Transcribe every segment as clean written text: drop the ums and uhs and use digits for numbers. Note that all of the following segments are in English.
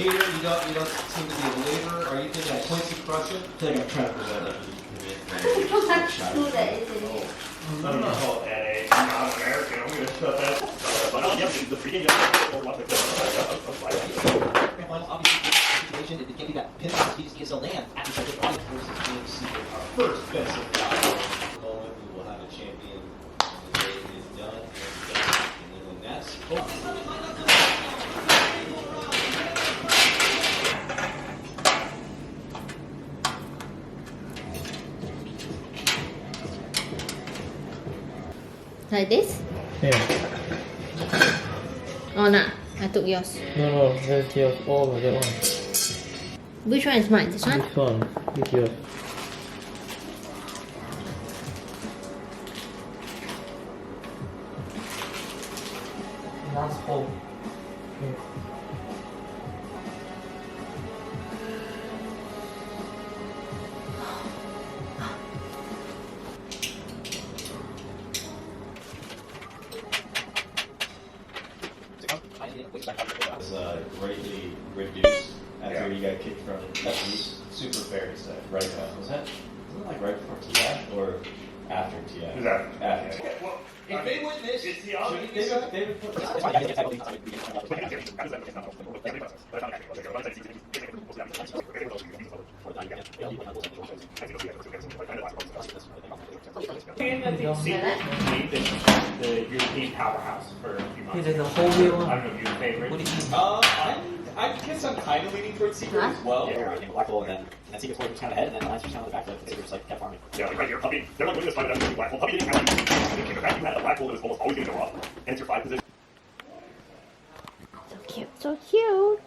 Peter, you don't seem to be a believer. Are you thinking of points of crush it? I think I'm trying to present that. People have to do that, isn't it? I'm not called NA. I'm not American. I'm going to shut that. But I'll give you the beginning of One obvious situation, if it can't be that pinpoint, he just gives a land after such a body versus being secret. Our first best of the moment, we will have a champion. The day is done and done. And then when that's Like this? Yeah. Oh, no. I took yours. No, that's yours. Oh, that one. Which one is mine? This one? This one is yours. Last hole. Okay. was greatly reduced after you got kicked from Pepsi's Super Fairy set. Right now. Was it like right before TF or after TF? Is that after? Well, If they win this, it's the the European powerhouse for a few months. Hey, there's a whole wheel one. I don't know if you're favorite. What do you mean? I guess I'm kind of leaning towards Secret as well. Yeah, I think Black Hole, and then Secret's was kind of ahead, and then Alliance was kind of on the back foot, and Secret just like kept farming. Yeah, like right here, Puppy. They're like winning this fight without using Black Hole. Puppy didn't have like, you had a Black Hole that was almost always going to go up, and it's your 5 position. So cute. So cute.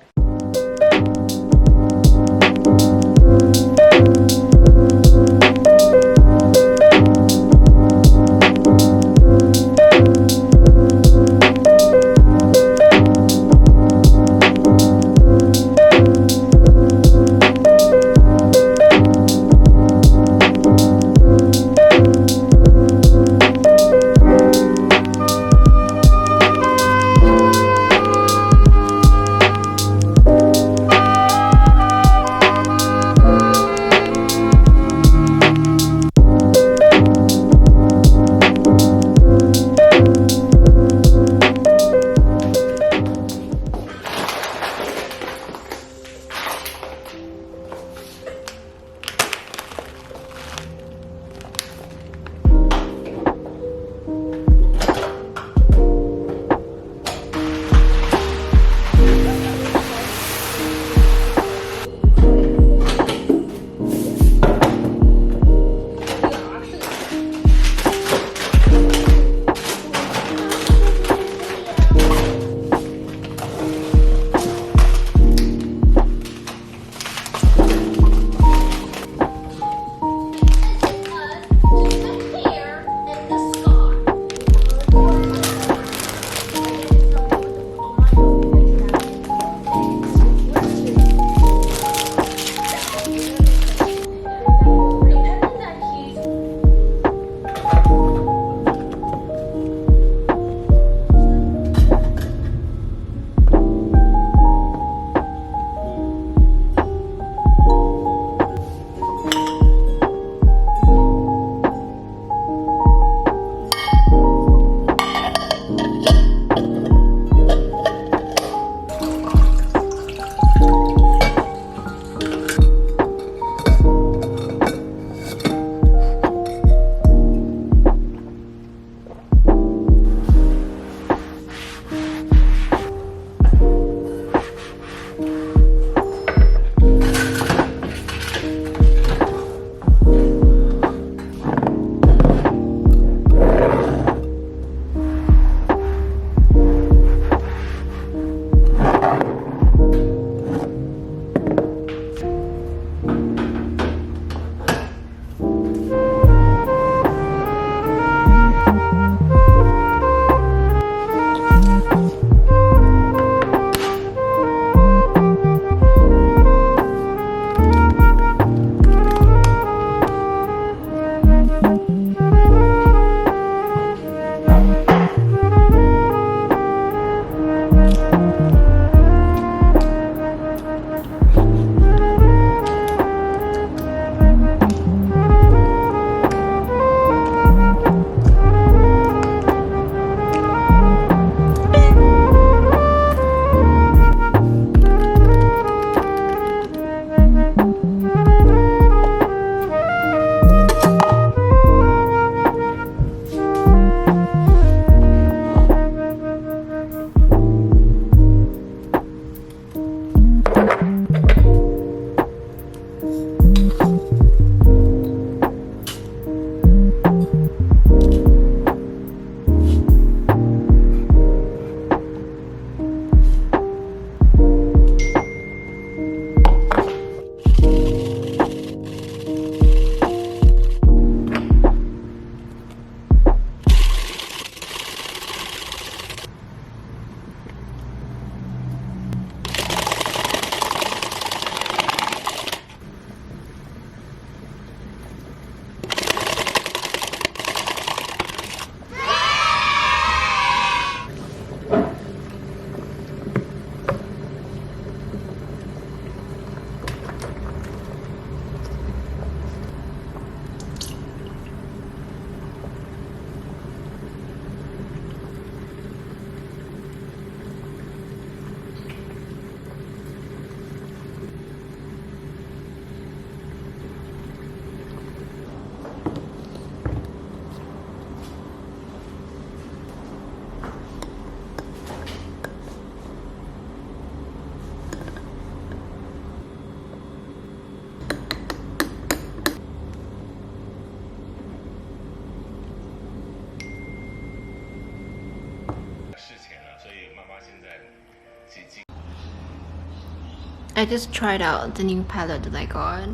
I just tried out the new palette that I got.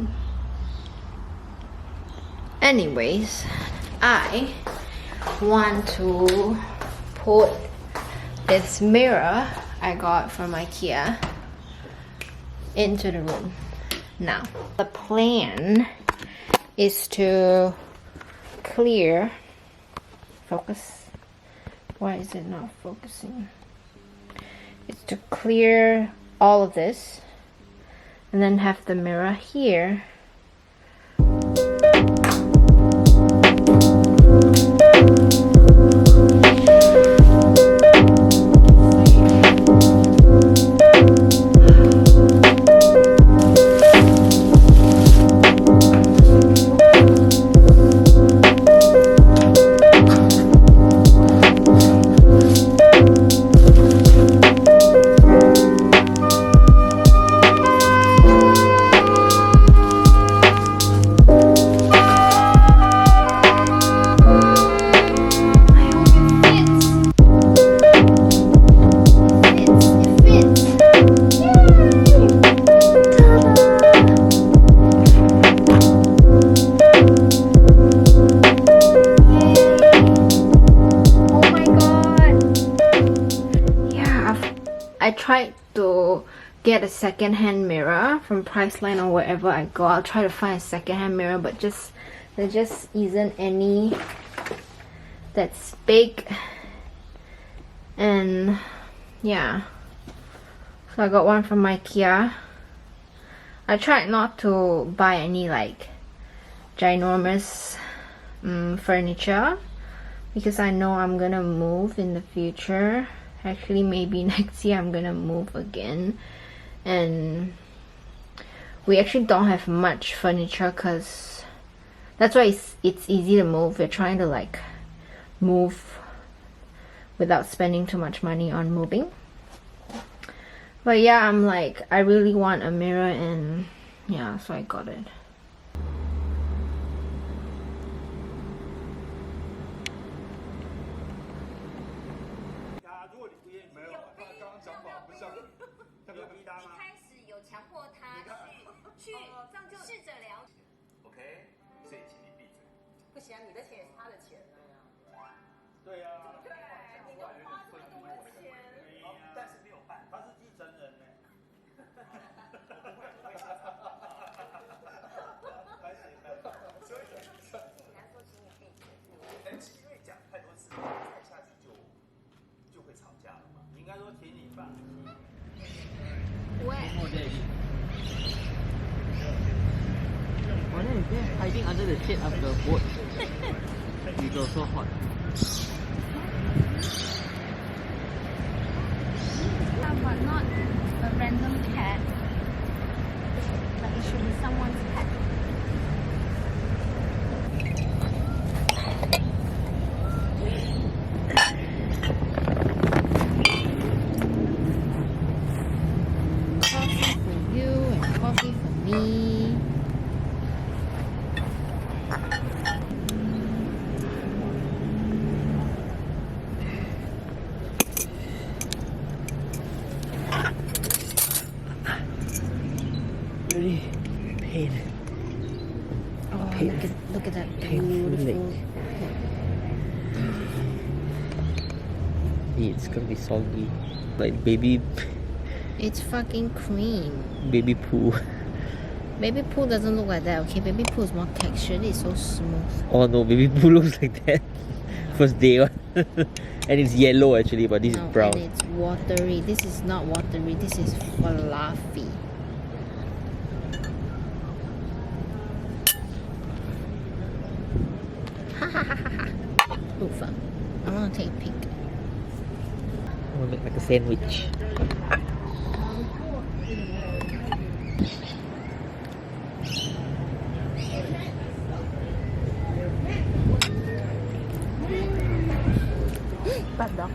Anyways, I want to put this mirror I got from IKEA into the room. Now, the plan is to clear, focus, why is it not focusing? It's to clear all of this and then have the mirror here. I tried to get a second-hand mirror from Priceline or wherever I go. I'll try to find a second-hand mirror, but there just isn't any that's big. And yeah, so I got one from IKEA. I tried not to buy any like ginormous furniture because I know I'm gonna move in the future. Actually, maybe next year I'm gonna move again, and we actually don't have much furniture because that's why it's easy to move. We're trying to like move without spending too much money on moving. But yeah, I'm like, I really want a mirror, and yeah, so I got it. Hiding under the shade of the boat. It's also hot. But not a random cat. Like it should be someone's pet. Coffee for you and coffee for me. Really pain. Oh, Pain. look at that Painful beautiful. leg. It's gonna be soggy, like baby It's fucking cream. baby poo. Baby poo doesn't look like that, okay? Baby poo is more textured. It's so smooth. Oh no, baby poo looks like that. First day one. And it's yellow actually, but this No, is brown. and it's watery. This is not watery. This is fluffy. Ooh, fun. I want to take a peek. I want to make like a sandwich. Bad dog.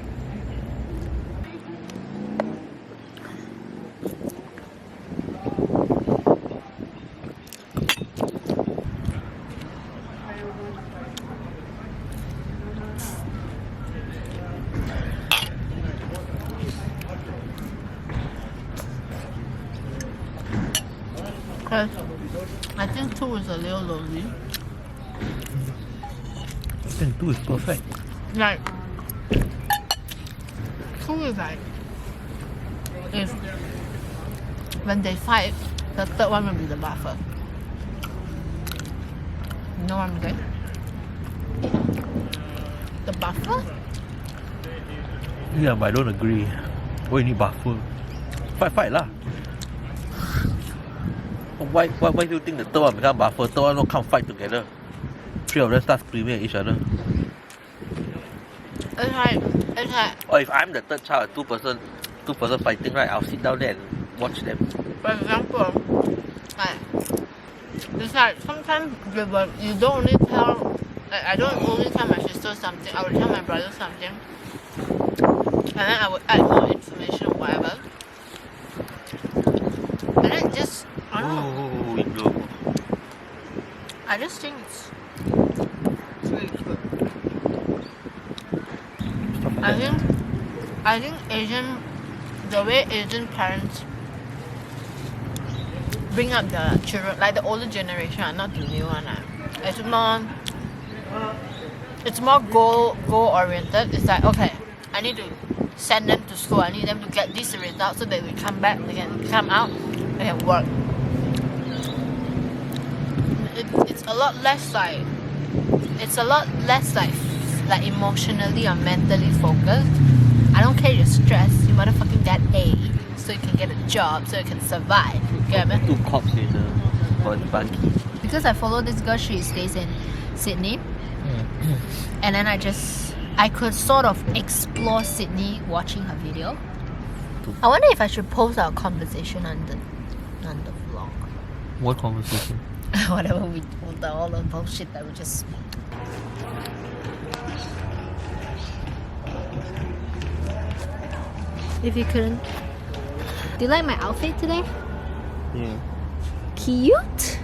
Because I think 2 is a little lonely. I think 2 is perfect. Like 2 is like if when they fight, the third one will be the buffer. You know what I'm saying? The buffer? Yeah, but I don't agree. Why you need buffer? Fight lah. Why do you think the third one become buffer? Third one don't come fight together. 3 of them start screaming at each other. It's like Or if I'm the third child, two person fighting, right? I'll sit down there and watch them. for example, like it's like sometimes you don't only tell like, I don't only tell my sister something, I will tell my brother something and then I would add more information or whatever. And then just I don't know. Window. I just think it's really good. I think Asian, the way Asian parents bring up the children, like the older generation, not the new one. It's more goal oriented. It's like, okay, I need to send them to school. I need them to get this result so that we come back, they can come out, they can work. It's a lot less like emotionally or mentally focused. I don't care you're stressed, you motherfucking get A so you can get a job, so you can survive. You get me? 2 cops in the buggy. Because I follow this girl, she stays in Sydney. And then I could sort of explore Sydney watching her video. I wonder if I should post our conversation on the vlog. What conversation? Whatever all the bullshit that we just speak. If you couldn't. Do you like my outfit today? Yeah. Cute?